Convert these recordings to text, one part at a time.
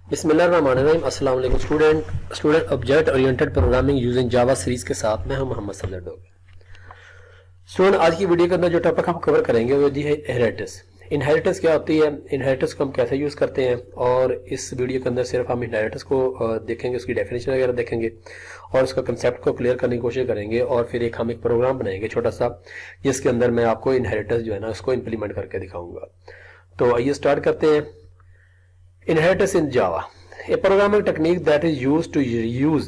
बिस्मिल्लाहिर्रहमानिर्रहीम। अस्सलाम वालेकुम student object oriented programming using Java series के साथ मैं हूं मोहम्मद सफदर डोगर। स्टूडेंट, आज की वीडियो के अंदर जो टॉपिक हम कवर करेंगे वो है इनहेरिटेंस। इनहेरिटेंस क्या होती है, इनहेरिटेंस को हम कैसे यूज़ करते हैं, और इस वीडियो के अंदर सिर्फ हम इनहेरिटेंस को देखेंगे, उसकी डेफिनेशन वगैरह देखेंगे और उसका कंसेप्ट को क्लियर करने की कोशिश करेंगे, और फिर हम एक प्रोग्राम बनाएंगे छोटा सा, जिसके अंदर मैं आपको इनहेरिटेंस जो है ना उसको इम्प्लीमेंट करके दिखाऊंगा। तो आइए स्टार्ट करते हैं। Inheritance in Java, a programming technique that is used to reuse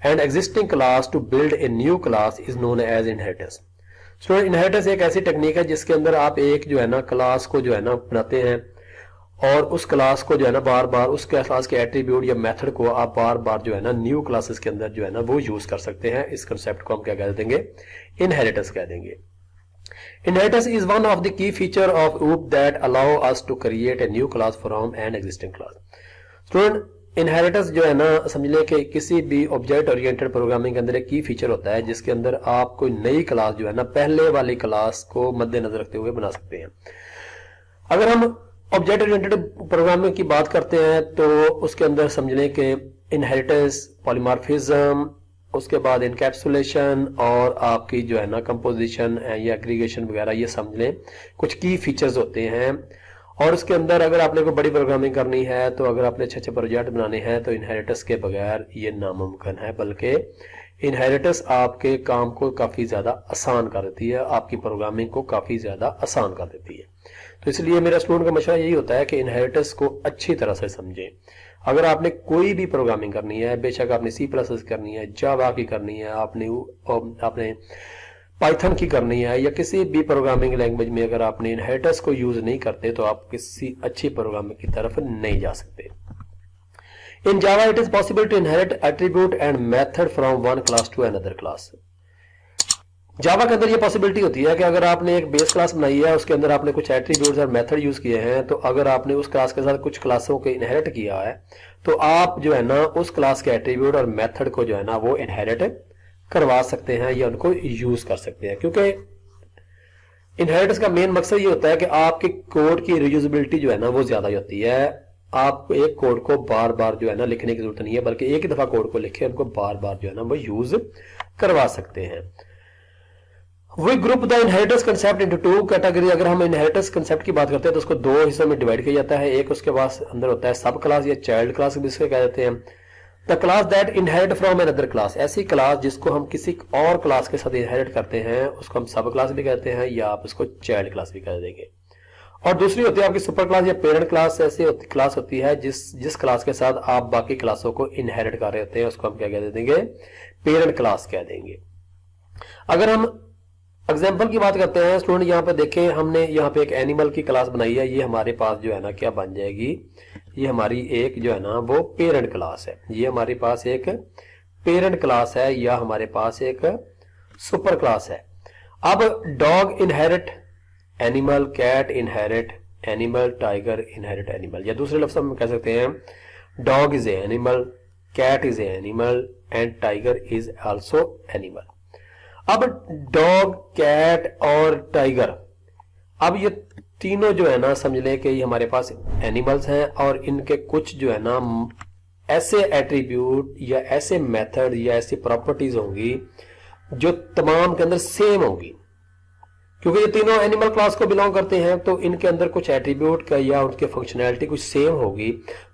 an existing class to build a new class is known as inheritance. So inheritance एक ऐसी टेक्निक है जिसके अंदर आप एक जो है ना क्लास को जो है ना बनाते हैं, और उस क्लास को जो है ना बार बार उस क्लास के एट्रीब्यूट या मेथड को आप बार बार जो है ना न्यू क्लासेस के अंदर जो है ना वो यूज कर सकते हैं। इस कंसेप्ट को हम क्या कह देंगे, इनहेरिटेंस कह देंगे। Inheritance is one of the key feature of OOP that allow us to create a new class from an existing class. Student, inheritance जो है ना समझ लें कि किसी भी ऑब्जेक्ट ओरिएंटेड प्रोग्रामिंग के अंदर एक की फीचर होता है जिसके अंदर आप कोई नई क्लास जो है ना पहले वाली क्लास को मद्देनजर रखते हुए बना सकते हैं। अगर हम ऑब्जेक्ट ओरिएंटेड प्रोग्रामिंग की बात करते हैं तो उसके अंदर समझ लें कि इनहेरिटेंस, पॉलीमॉर्फिज्म, उसके बाद इनकैप्सुलेशन और आपकी जो है ना कंपोजिशन या एग्रीगेशन वगैरह, ये समझ लें कुछ की फीचर्स होते हैं। और उसके अंदर अगर आपने कोई बड़ी प्रोग्रामिंग करनी है, तो अगर आपने अच्छे अच्छे प्रोजेक्ट बनाने हैं, तो इनहेरिटेंस के बगैर ये नामुमकिन है, बल्कि इनहेरिटेंस आपके काम को काफ़ी ज़्यादा आसान कर देती है, आपकी प्रोग्रामिंग को काफ़ी ज़्यादा आसान कर देती है। तो इसलिए मेरा स्टूडेंट का मशवरा यही होता है कि इनहेरिटेंस को अच्छी तरह से समझें। अगर आपने कोई भी प्रोग्रामिंग करनी है, बेशक आपने C++ करनी है, जावा की करनी है, आपने पाइथन की करनी है, या किसी भी प्रोग्रामिंग लैंग्वेज में अगर आपने इनहेरिटेंस को यूज नहीं करते तो आप किसी अच्छी प्रोग्रामिंग की तरफ नहीं जा सकते। In Java it is possible to inherit attribute and method from one class to another class. Java के अंदर ये पॉसिबिलिटी होती है कि अगर आपने एक बेस क्लास बनाई है, उसके अंदर आपने कुछ एट्रीब्यूट्स और मेथड यूज किए हैं, तो अगर आपने उस क्लास के साथ कुछ क्लासों को इनहेरिट किया है, तो आप जो है ना उस क्लास के एट्रीब्यूट और मेथड को जो है ना वो इनहेरिट करवा सकते हैं या उनको यूज कर सकते हैं। क्योंकि इनहेरिटेंस का मेन मकसद ये होता है कि आपके कोड की रियूजेबिलिटी जो है ना वो ज्यादा होती है। आप एक कोड को बार बार जो है ना लिखने की जरूरत नहीं है, बल्कि एक ही दफा कोड को लिखे उनको बार बार जो है ना वो यूज करवा सकते हैं। We group the inheritance concept into two category। अगर हम इनहेरिटेंस कंसेप्ट की बात करते हैं तो उसको दो हिस्सों में डिवाइड किया जाता है। एक उसके पास अंदर होता है सब क्लास या चाइल्ड क्लास भी इसको कह देते हैं। The class that inherit from another class, ऐसी क्लास जिसको हम किसी और क्लास के साथ इनहेरिट करते हैं उसको हम सब क्लास भी कहते हैं, या आप उसको चाइल्ड क्लास भी कह देंगे। और दूसरी होती है आपकी सुपर क्लास या पेरेंट क्लास। ऐसी क्लास होती है जिस क्लास के साथ आप बाकी क्लासों को इनहेरिट कर रहे होते हैं, उसको हम क्या कह देंगे, पेरेंट क्लास कह देंगे। अगर हम एग्जाम्पल की बात करते हैं स्टूडेंट, यहाँ पे देखें, हमने यहाँ पे एक एनिमल की क्लास बनाई है। ये हमारे पास जो है ना क्या बन जाएगी, ये हमारी एक जो है ना वो पेरेंट क्लास है। ये हमारे पास एक पेरेंट क्लास है या हमारे पास एक सुपर क्लास है। अब dog inherit animal, cat inherit animal, tiger inherit animal, या दूसरे लफ्ज में कह सकते हैं dog is a animal, cat is a animal and tiger is also animal. अब डॉग, कैट और टाइगर, अब ये तीनों जो है ना समझ लें कि ये हमारे पास एनिमल्स हैं, और इनके कुछ जो है ना ऐसे एट्रीब्यूट या ऐसे मेथड या ऐसी प्रॉपर्टीज होंगी जो तमाम के अंदर सेम होंगी। क्योंकि ये तीनों एनिमल क्लास को बिलोंग करते हैं, तो इनके अंदर कुछ एट्रीब्यूट का या उनके फंक्शनैलिटी कुछ सेम होगी।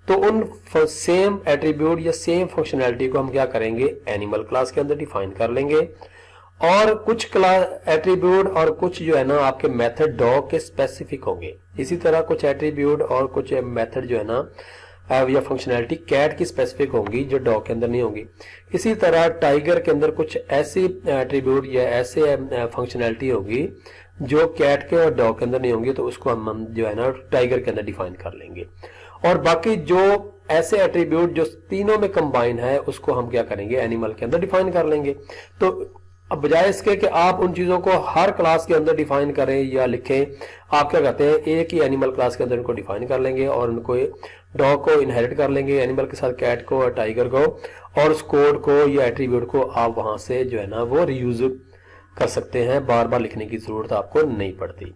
तो उन सेम एट्रीब्यूट या सेम फंक्शनैलिटी को हम क्या करेंगे, एनिमल क्लास के अंदर डिफाइन कर लेंगे। और कुछ क्लास एट्रीब्यूट और कुछ जो है ना आपके मेथड डॉग के स्पेसिफिक होंगे। इसी तरह कुछ एट्रीब्यूट और कुछ मेथड जो है ना या फंक्शनैलिटी कैट की स्पेसिफिक होंगी जो डॉग के अंदर नहीं होंगी। इसी तरह टाइगर के अंदर कुछ ऐसी एट्रीब्यूट या ऐसे फंक्शनैलिटी होगी जो कैट के और डॉग के अंदर नहीं होंगी, तो उसको हम जो है ना टाइगर के अंदर डिफाइन कर लेंगे। और बाकी जो ऐसे एट्रीब्यूट जो तीनों में कंबाइन है उसको हम क्या करेंगे, एनिमल के अंदर डिफाइन कर लेंगे। तो अब बजाय इसके कि आप उन चीजों को हर क्लास के अंदर डिफाइन करें या लिखें, आप क्या करते हैं, एक ही एनिमल क्लास के अंदर उनको डिफाइन कर लेंगे और उनको डॉग को इनहेरिट कर लेंगे, एनिमल के साथ कैट को और टाइगर को, और उस कोड को या एट्रीब्यूट को आप वहां से जो है ना वो रीयूज कर सकते हैं, बार बार लिखने की जरूरत आपको नहीं पड़ती।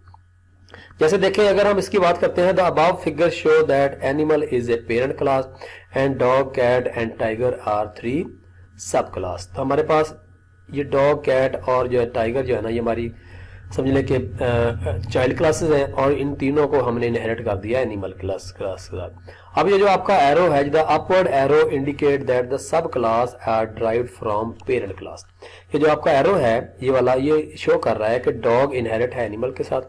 जैसे देखें, अगर हम इसकी बात करते हैं, the above figure show that animal is a parent class and dog, cat and tiger are 3 sub class. तो हमारे पास ये डॉग, कैट और जो है टाइगर जो है ना, ये हमारी समझ लें कि चाइल्ड क्लासेस हैं, और इन तीनों को हमने इनहेरिट कर दिया एनिमल क्लास के साथ। अब ये जो आपका एरो है, the upward arrow indicate that the sub class are derived from parent class. ये जो आपका एरो है ये वाला, ये शो कर रहा है कि डॉग इनहेरिट है एनिमल के साथ,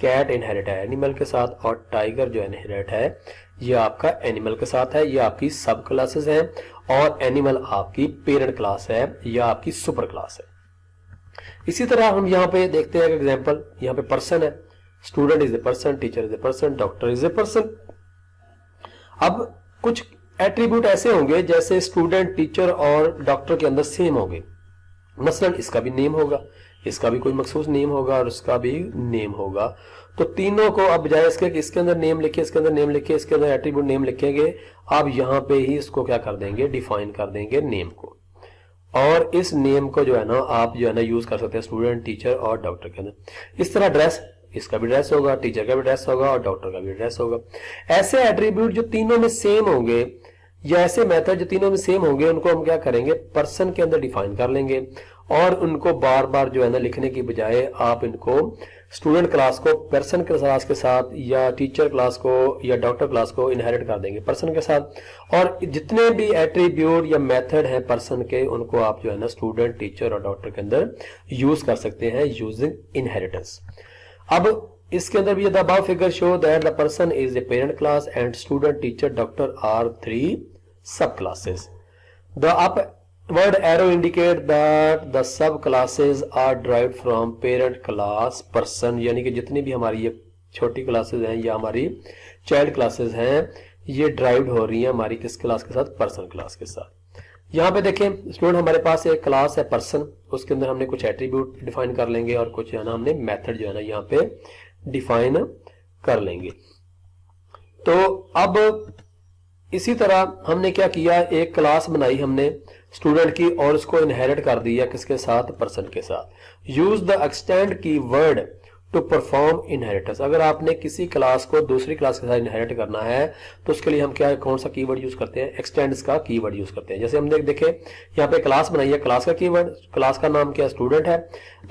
कैट इनहेरिट है एनिमल के साथ, और टाइगर जो इनहेरिट है ये आपका एनिमल के साथ है। ये आपकी सब क्लासेस हैं, और एनिमल आपकी पेरेंट क्लास है या आपकी सुपर क्लास है। इसी तरह हम यहाँ पे देखते हैं एग्जांपल, यहाँ पे पर्सन है, student is a person, teacher is a person, doctor is a person. अब कुछ एट्रीब्यूट ऐसे होंगे जैसे स्टूडेंट, टीचर और डॉक्टर के अंदर सेम होंगे। मसलन इसका भी नेम होगा, इसका भी कोई मखसूस नेम होगा, और उसका भी नेम होगा। तो तीनों को अब बजाय इसके कि इसके अंदर नेम लिखे, इसके अंदर नेम लिखे, इसके अंदर एट्रीब्यूट नेम लिखेंगे, आप यहाँ पे ही इसको क्या कर देंगे, डिफाइन कर देंगे नेम को। और इस नेम को जो है ना आप जो है ना यूज कर सकते हैं स्टूडेंट, टीचर और डॉक्टर के अंदर। इस तरह ड्रेस, इसका भी ड्रेस होगा, टीचर का भी ड्रेस होगा और डॉक्टर का भी ड्रेस होगा। ऐसे एट्रीब्यूट जो तीनों में सेम होंगे, या ऐसे मेथड जो तीनों में सेम होंगे, उनको हम क्या करेंगे, पर्सन के अंदर डिफाइन कर लेंगे, और उनको बार बार जो है ना लिखने की बजाय आप इनको स्टूडेंट क्लास को पर्सन क्लास के साथ, या टीचर क्लास को या डॉक्टर क्लास को इनहेरिट कर देंगे पर्सन के साथ। और जितने भी एट्रीब्यूट या मेथड हैं पर्सन के, उनको आप जो है ना स्टूडेंट, टीचर और डॉक्टर के अंदर यूज कर सकते हैं यूजिंग इनहेरिटेंस। अब इसके अंदर भी the above figure show that the person is a parent class and student, teacher, doctor R 3 सब classes. The upward arrow indicate that the sub classes are derived from parent class person, यानी कि जितनी भी हमारी ये छोटी classes हैं या हमारी चाइल्ड क्लासेस हैं, ये ड्राइव्ड हो रही हैं हमारी किस क्लास के साथ, पर्सन क्लास के साथ। यहाँ पे देखें स्टूडेंट, हमारे पास एक क्लास है पर्सन, उसके अंदर हमने कुछ एट्रीब्यूट डिफाइन कर लेंगे और कुछ जो है ना हमने मेथड जो है ना यहाँ पे डिफाइन कर लेंगे। तो अब इसी तरह हमने क्या किया, एक क्लास बनाई हमने स्टूडेंट की और उसको इनहेरिट कर दिया किसके साथ, पर्सन के साथ। यूज द एक्सटेंड की वर्ड टू परफॉर्म इनहेरिटेंस। अगर आपने किसी क्लास को दूसरी क्लास के साथ इनहेरिट करना है तो उसके लिए हम क्या, कौन सा कीवर्ड यूज करते हैं, एक्सटेंड्स का कीवर्ड यूज करते हैं। जैसे हमने देखे यहाँ पे क्लास बनाई है, क्लास का कीवर्ड, क्लास का नाम क्या, स्टूडेंट है।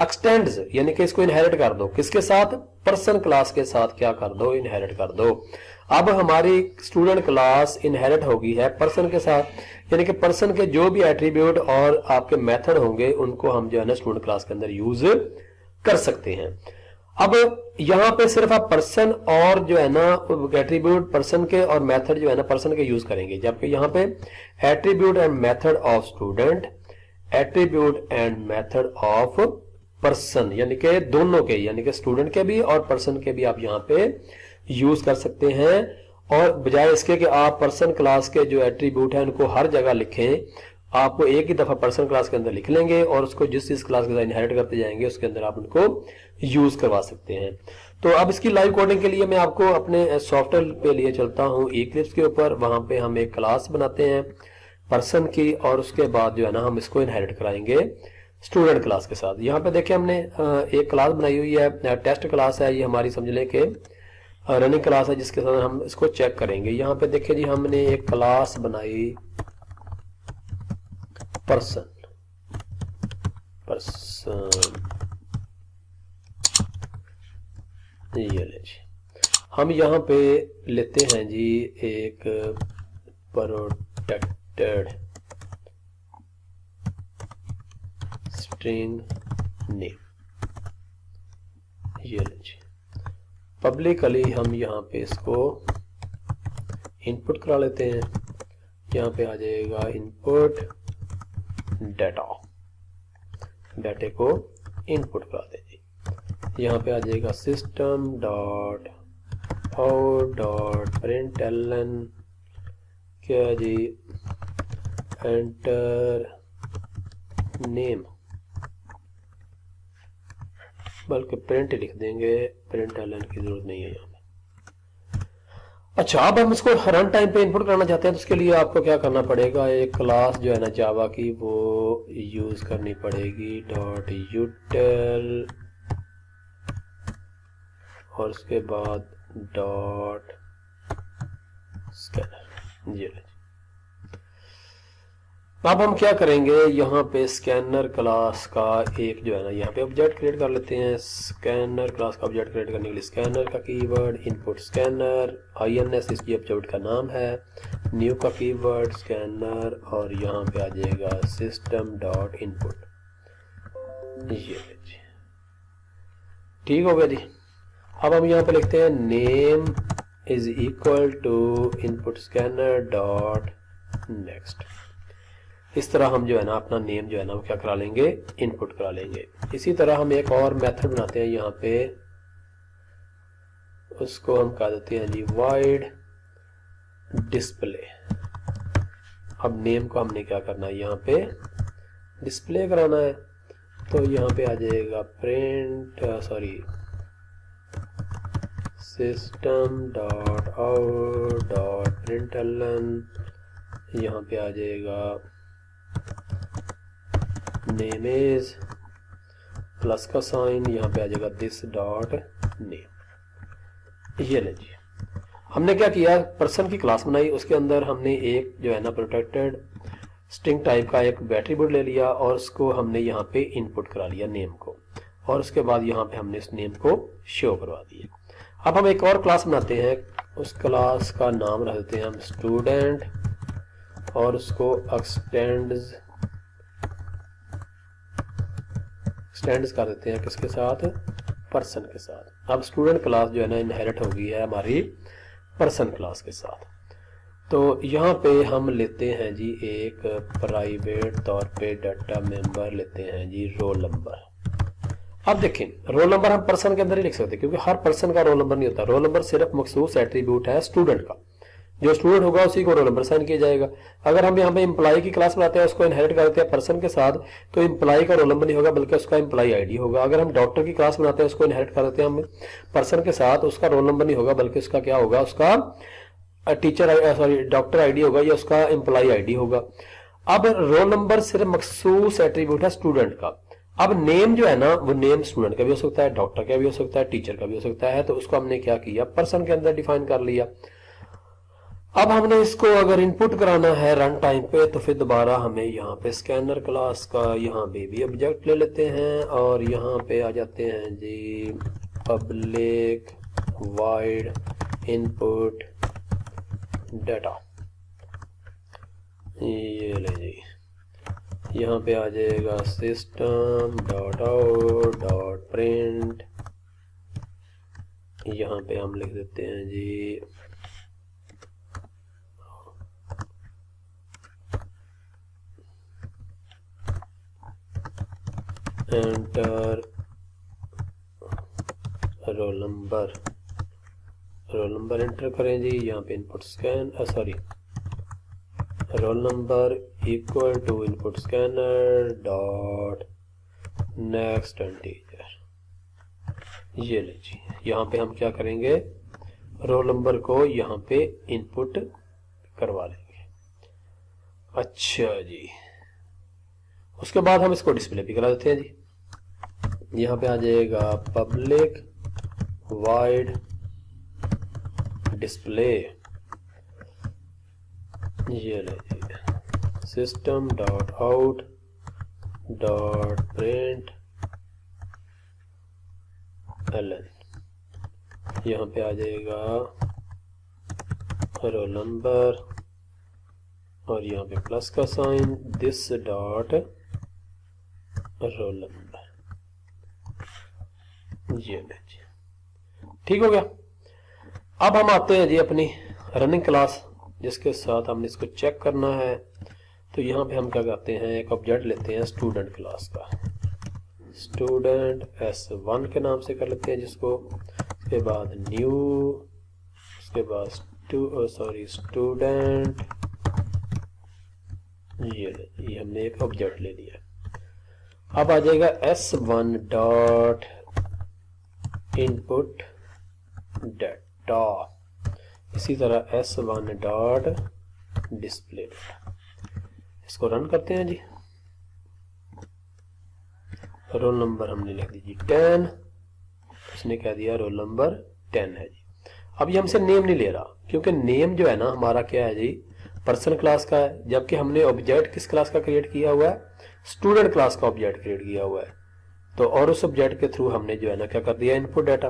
एक्सटेंड्स यानी कि इसको इनहेरिट कर दो किसके साथ, पर्सन क्लास के साथ क्या कर दो, इनहेरिट कर दो। अब हमारी स्टूडेंट क्लास इनहेरिट होगी है पर्सन के साथ, यानी कि पर्सन के जो भी एट्रीब्यूट और आपके मेथड होंगे उनको हम जो है ना स्टूडेंट क्लास के अंदर यूज कर सकते हैं। अब यहाँ पे सिर्फ आप पर्सन और जो है ना एट्रीब्यूट पर्सन के और मेथड जो है ना पर्सन के यूज करेंगे, जबकि यहाँ पे attribute and method of student, attribute and method of person, यानी कि दोनों के, यानी कि स्टूडेंट के भी और पर्सन के भी आप यहाँ पे यूज कर सकते हैं। और बजाय इसके कि आप पर्सन क्लास के जो एट्रीब्यूट है उनको हर जगह लिखें, आपको एक ही दफा पर्सन क्लास के अंदर लिख लेंगे और उसको जिस क्लास के साथ इनहेरिट करते जाएंगे उसके अंदर आप उनको यूज करवा सकते हैं। तो अब इसकी लाइव कोडिंग के लिए मैं आपको अपने सॉफ्टवेयर पे लिए चलता हूँ इक्लिप्स के ऊपर। वहां पे हम एक क्लास बनाते हैं पर्सन की, और उसके बाद जो है ना हम इसको इनहेरिट कराएंगे स्टूडेंट क्लास के साथ। यहाँ पे देखिए हमने एक क्लास बनाई हुई है, टेस्ट क्लास है, ये हमारी समझ लें कि रनिंग क्लास है जिसके साथ हम इसको चेक करेंगे। यहाँ पे देखिए जी हमने एक क्लास बनाई पर्सन, ये ले जी, हम यहाँ पे लेते हैं जी एक प्रोटेक्टेड स्ट्रिंग नेम, ये ले जी। पब्लिकली हम यहाँ पे इसको इनपुट करा लेते हैं। यहाँ पे आ जाएगा इनपुट डाटा, डाटे को इनपुट करा देंगे। यहाँ पे आ जाएगा system dot out dot println, क्या जी, एंटर नेम, बल्कि प्रिंट लिख देंगे, प्रिंट एलन की जरूरत नहीं है यहाँ पे। अच्छा, अब हम इसको रन टाइम पे इनपुट करना चाहते हैं तो उसके लिए आपको क्या करना पड़ेगा, एक क्लास जो है ना जावा की वो यूज करनी पड़ेगी, डॉट यूटिल और उसके बाद डॉट स्कैनर। ये अब हम क्या करेंगे, यहाँ पे स्कैनर क्लास का एक जो है ना यहाँ पे ऑब्जेक्ट क्रिएट कर लेते हैं। स्कैनर क्लास का ऑब्जेक्ट क्रिएट करने के लिए स्कैनर का कीवर्ड इनपुट स्कैनर, INS इसकी ऑब्जेक्ट का नाम है, न्यू का कीवर्ड स्कैनर और यहाँ पे आ जाएगा सिस्टम डॉट इनपुट। ये ठीक हो गया जी। अब हम यहाँ पे लिखते हैं name is equal to input scanner dot next. इस तरह हम जो है ना अपना नेम जो है ना वो क्या करा लेंगे, इनपुट करा लेंगे। इसी तरह हम एक और मेथड बनाते हैं यहाँ पे, उसको हम कह देते हैं जी वाइड डिस्प्ले। अब नेम को हमने क्या करना है, यहाँ पे डिस्प्ले कराना है। तो यहाँ पे आ जाएगा print system dot out dot println, यहाँ पे आ जाएगा नेम इज प्लस का साइन, यहाँ पे आ जाएगा दिस डॉट नेम। ये ले जी, हमने क्या किया, पर्सन की क्लास बनाई, उसके अंदर हमने एक जो है ना प्रोटेक्टेड स्ट्रिंग टाइप का एक बैटरी बोर्ड ले लिया और उसको हमने यहाँ पे इनपुट करा लिया नेम को, और उसके बाद यहाँ पे हमने इस नेम को शो करवा दिया। अब हम एक और क्लास बनाते हैं, उस क्लास का नाम रख देते हैं हम स्टूडेंट और उसको एक्सटेंड्स कर देते हैं किसके साथ, पर्सन के साथ। अब स्टूडेंट क्लास जो है ना इनहेरिट हो गई है हमारी पर्सन क्लास के साथ। तो यहाँ पे हम लेते हैं जी एक प्राइवेट तौर पे डाटा मेंबर लेते हैं जी रोल नंबर। अब देखें रोल नंबर हम पर्सन के अंदर ही लिख सकते हैं क्योंकि हर पर्सन का रोल नंबर नहीं होता। रोल नंबर सिर्फ मखसूस एट्रीब्यूट है स्टूडेंट का, जो स्टूडेंट होगा उसी को रोल नंबर साइन किया जाएगा। अगर हम यहाँ पे एम्प्लॉय की क्लास बनाते हैं, उसको इनहेरिट करते हैं पर्सन के साथ, तो एम्प्लॉय का रोल नंबर नहीं होगा बल्कि उसका एम्प्लॉय आईडी होगा। अगर हम डॉक्टर की क्लास बनाते हैं, उसको इनहेरिट कर देते हैं हम पर्सन के साथ, उसका रोल नंबर नहीं होगा बल्कि उसका क्या होगा, उसका डॉक्टर आईडी होगा या उसका एम्प्लॉय आईडी होगा। अब रोल नंबर सिर्फ मखसूस एट्रीब्यूट है स्टूडेंट का। अब नेम जो है ना वो नेम स्टूडेंट का भी हो सकता है, डॉक्टर का भी हो सकता है, टीचर का भी हो सकता है। तो उसको हमने क्या किया, पर्सन के अंदर डिफाइन कर लिया। अब हमने इसको अगर इनपुट कराना है रन टाइम पे, तो फिर दोबारा हमें यहाँ पे स्कैनर क्लास का यहाँ पे भी ऑब्जेक्ट ले लेते हैं और यहाँ पे आ जाते हैं जी पब्लिक वाइड इनपुट डाटा। ये ले जी, यहाँ पे आ जाएगा system dot out dot print. यहाँ पे हम लिख देते हैं जी enter roll number. Roll number enter करें जी, यहाँ पे input scan roll number equal to input scanner dot next integer. ये ले जी, यहाँ पे हम क्या करेंगे, रोल नंबर को यहाँ पे इनपुट करवा लेंगे। अच्छा जी, उसके बाद हम इसको डिस्प्ले भी करा देते हैं जी। यहाँ पे आ जाएगा पब्लिक वाइड डिस्प्ले। ये ले जी system dot out dot println. यहाँ पे आ जाएगा रोल नंबर और यहाँ पे प्लस का sign this dot roll number. ये ले जी, ठीक हो गया। अब हम आते हैं जी अपनी रनिंग क्लास जिसके साथ हमने इसको चेक करना है। तो यहाँ पे हम क्या करते हैं, एक ऑब्जेक्ट लेते हैं स्टूडेंट क्लास का, स्टूडेंट S1 के नाम से कर लेते हैं जिसको। उसके बाद न्यू, उसके बाद स्टूडेंट। ये हमने एक ऑब्जेक्ट ले लिया। अब आ जाएगा S1 डॉट इनपुट डाटा, इसी तरह S1 डॉट डिस्प्ले डाटा। इसको रन करते हैं जी। रोल नंबर हमने लिख दी 10, उसने कह दिया रोल नंबर 10 है जी। अब ये हमसे नेम नहीं ले रहा, क्योंकि नेम जो है ना हमारा क्या है जी, पर्सन क्लास का है, जबकि हमने ऑब्जेक्ट किस क्लास का क्रिएट किया हुआ है, स्टूडेंट क्लास का ऑब्जेक्ट क्रिएट किया हुआ है। तो और उस ऑब्जेक्ट के थ्रू हमने जो है ना क्या कर दिया, इनपुट डाटा।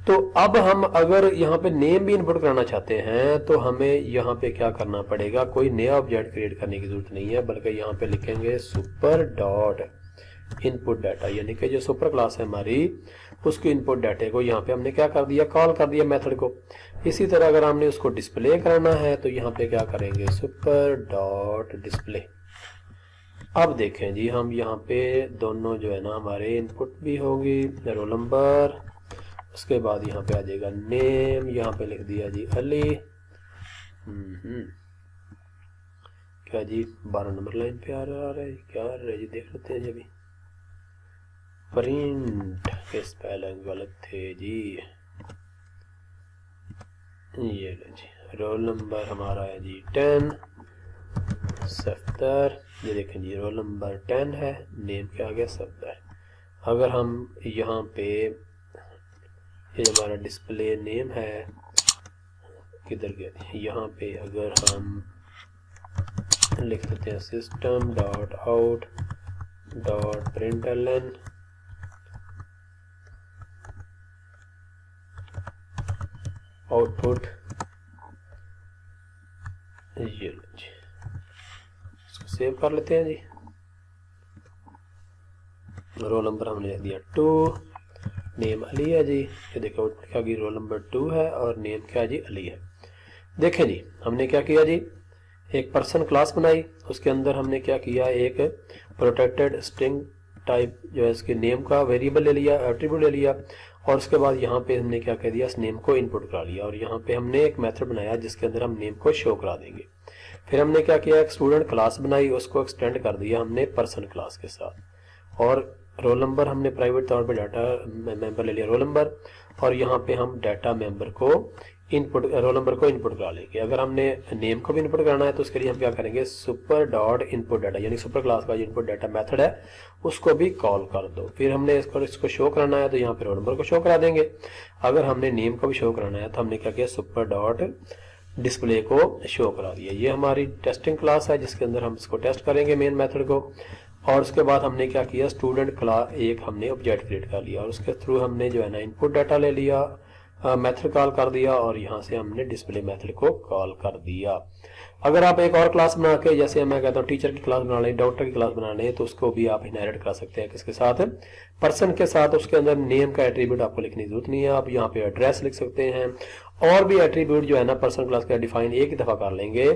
तो अब हम अगर यहाँ पे नेम भी इनपुट कराना चाहते हैं तो हमें यहाँ पे क्या करना पड़ेगा, कोई नया ऑब्जेक्ट क्रिएट करने की जरूरत नहीं है, बल्कि यहाँ पे लिखेंगे सुपर डॉट इनपुट डाटा, यानी कि जो सुपर क्लास है हमारी उसके इनपुट डाटे को यहाँ पे हमने क्या कर दिया, कॉल कर दिया मेथड को। इसी तरह अगर हमने उसको डिस्प्ले कराना है तो यहाँ पे क्या करेंगे, सुपर डॉट डिस्प्ले। अब देखें जी, हम यहाँ पे दोनों जो है ना हमारे इनपुट भी होगी, रोल नंबर, उसके बाद यहाँ पे आ जाएगा नेम, यहाँ पे लिख दिया जी अली। क्या जी 12 नंबर लाइन पे आ रहा है, क्या आ रहा है जी, देख लेते हैं जी। अभी प्रिंट के स्पेलिंग गलत थे जी, ये लो जी, रोल नंबर हमारा है जी 10 सफ्तर। ये देखें जी रोल नंबर 10 है, नेम क्या आ गया सफ्तर। अगर हम यहाँ पे ये हमारा डिस्प्ले नेम है, किधर गया थी, यहाँ पे अगर हम लिख देते हैं system dot out dot println, output, ये जी, इसको सेव कर लेते हैं जी। रोल नंबर हमने लिख दिया 2, नेम अली है जी। ये देखो आउटपुट क्या गई, रोल नंबर 2 है और नेम क्या जी अली है। देखें जी हमने क्या किया जी, एक पर्सन क्लास बनाई, उसके अंदर हमने क्या किया, एक प्रोटेक्टेड स्ट्रिंग टाइप जो है इसके नेम का वेरिएबल ले लिया, एट्रीब्यूट ले लिया, और उसके बाद यहाँ पे हमने क्या कह दिया, इस नेम को इनपुट करा लिया, और यहाँ पे हमने एक मेथड बनाया जिसके अंदर हम नेम को शो करा देंगे। फिर हमने क्या किया, एक स्टूडेंट क्लास बनाई, उसको एक्सटेंड कर दिया हमने पर्सन क्लास के साथ, और रोल नंबर हमने प्राइवेट तौर पे डाटा मेंबर ले लिया रोल नंबर, और यहाँ पे हम डाटा मेंबर को इनपुट, रोल नंबर को इनपुट करा लेंगे। अगर हमने नेम को भी इनपुट कराना है तो उसके लिए हम क्या करेंगे, सुपर डॉट इनपुट डाटा, यानी सुपर क्लास का जो इनपुट डाटा मेथड है उसको भी कॉल कर दो। फिर हमने इसको शो कराना है तो यहाँ पे रोल नंबर को शो करा देंगे। अगर हमने नेम को भी शो कराना है तो हमने क्या किया, सुपर डॉट डिस्प्ले को शो करा दिया। ये हमारी टेस्टिंग क्लास है जिसके अंदर हम इसको टेस्ट करेंगे मेन मेथड को। और उसके बाद हमने क्या किया, स्टूडेंट क्लास एक हमने ऑब्जेक्ट क्रिएट कर लिया, और उसके थ्रू हमने जो है ना इनपुट डाटा ले लिया, मेथड कॉल कर दिया, और यहाँ से हमने डिस्प्ले मेथड को कॉल कर दिया। अगर आप एक और क्लास बना के, जैसे मैं कहता हूँ टीचर की क्लास बना लें, डॉक्टर की क्लास बना लें, तो उसको भी आप इनहेरिट कर सकते हैं किसके साथ, पर्सन के साथ। उसके अंदर नेम का एट्रीब्यूट आपको लिखने की जरूरत नहीं है, आप यहाँ पे एड्रेस लिख सकते हैं, और भी एट्रीब्यूट जो है ना पर्सन क्लास का डिफाइन एक ही दफा कर लेंगे,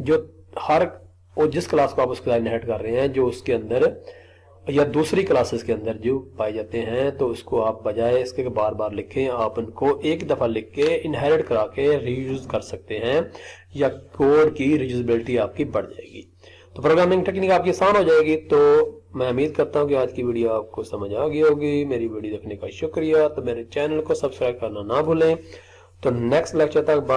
जो हर और जिस क्लास को आप उसके साथ इनहेरिट कर रहे हैं, जो उसके अंदर या दूसरी क्लासेस के अंदर जो पाए जाते हैं, तो उसको आप बजाय इसके बार बार लिखें, आप उनको एक दफा लिख के इनहेरिट करा के रीयूज कर सकते हैं, या कोड की रीयूजेबिलिटी आपकी बढ़ जाएगी, तो प्रोग्रामिंग टेक्निक आपकी आसान हो जाएगी। तो मैं उम्मीद करता हूँ कि आज की वीडियो आपको समझ आ गई होगी। मेरी वीडियो देखने का शुक्रिया। तो मेरे चैनल को सब्सक्राइब करना ना भूलें। तो नेक्स्ट लेक्चर तक बाय।